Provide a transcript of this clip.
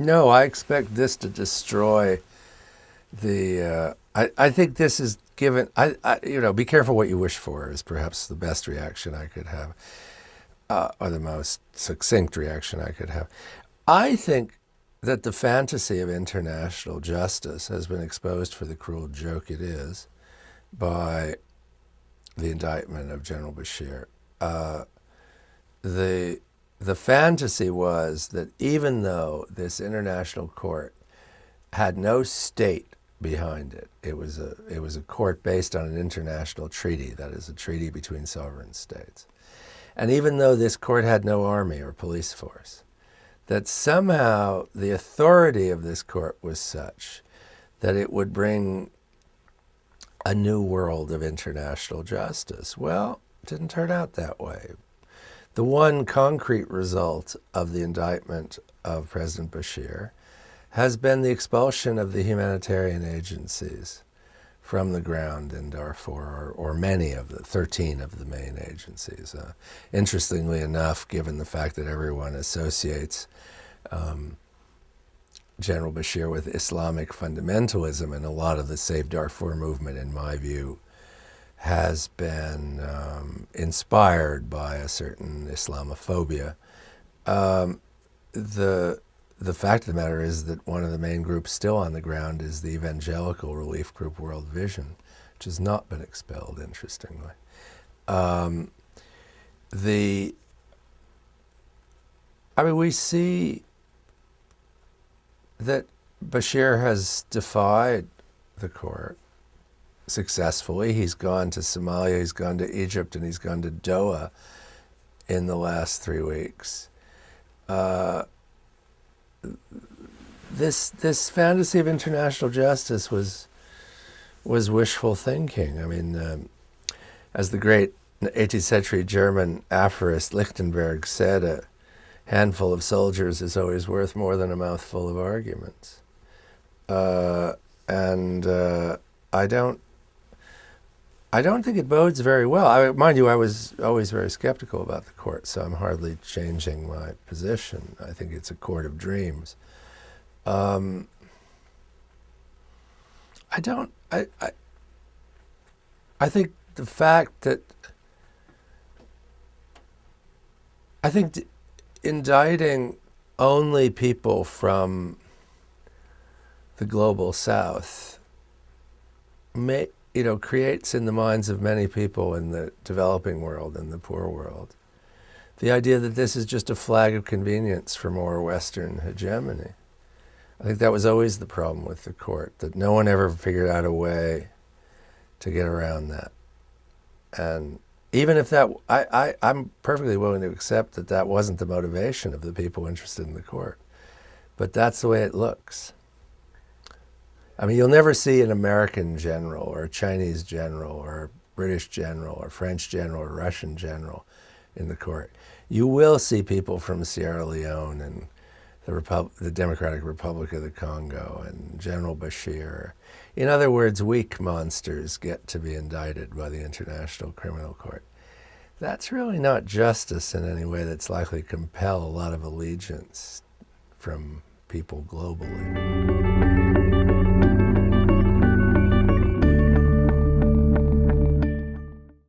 No, I expect this to destroy the. I think this is given. Be careful what you wish for is perhaps the best reaction I could have, or the most succinct reaction I could have. I think that the fantasy of international justice has been exposed for the cruel joke it is by the indictment of General Bashir. The fantasy was that even though this international court had no state behind it, it was a court based on an international treaty, that is, a treaty between sovereign states. And even though this court had no army or police force, that somehow the authority of this court was such that it would bring a new world of international justice. Well, it didn't turn out that way. The one concrete result of the indictment of President Bashir has been the expulsion of the humanitarian agencies from the ground in Darfur, or many of the 13 of the main agencies. Interestingly enough, given the fact that everyone associates General Bashir with Islamic fundamentalism, and a lot of the Save Darfur movement, in my view, has been inspired by a certain Islamophobia. The fact of the matter is that one of the main groups still on the ground is the evangelical relief group World Vision, which has not been expelled, interestingly. We see that Bashir has defied the court successfully. He's gone to Somalia, he's gone to Egypt, and he's gone to Doha in the last 3 weeks. This fantasy of international justice was wishful thinking. I mean, as the great 18th century German aphorist Lichtenberg said, a handful of soldiers is always worth more than a mouthful of arguments. I don't think it bodes very well. Mind you, I was always very skeptical about the court, so I'm hardly changing my position. I think it's a court of dreams. I think the fact that indicting only people from the global south creates in the minds of many people in the developing world and the poor world the idea that this is just a flag of convenience for more Western hegemony. I think that was always the problem with the court, that no one ever figured out a way to get around that. And even if that, I'm perfectly willing to accept that that wasn't the motivation of the people interested in the court. But that's the way it looks. I mean, you'll never see an American general or a Chinese general or a British general or French general or Russian general in the court. You will see people from Sierra Leone and the Democratic Republic of the Congo and General Bashir. In other words, weak monsters get to be indicted by the International Criminal Court. That's really not justice in any way that's likely to compel a lot of allegiance from people globally.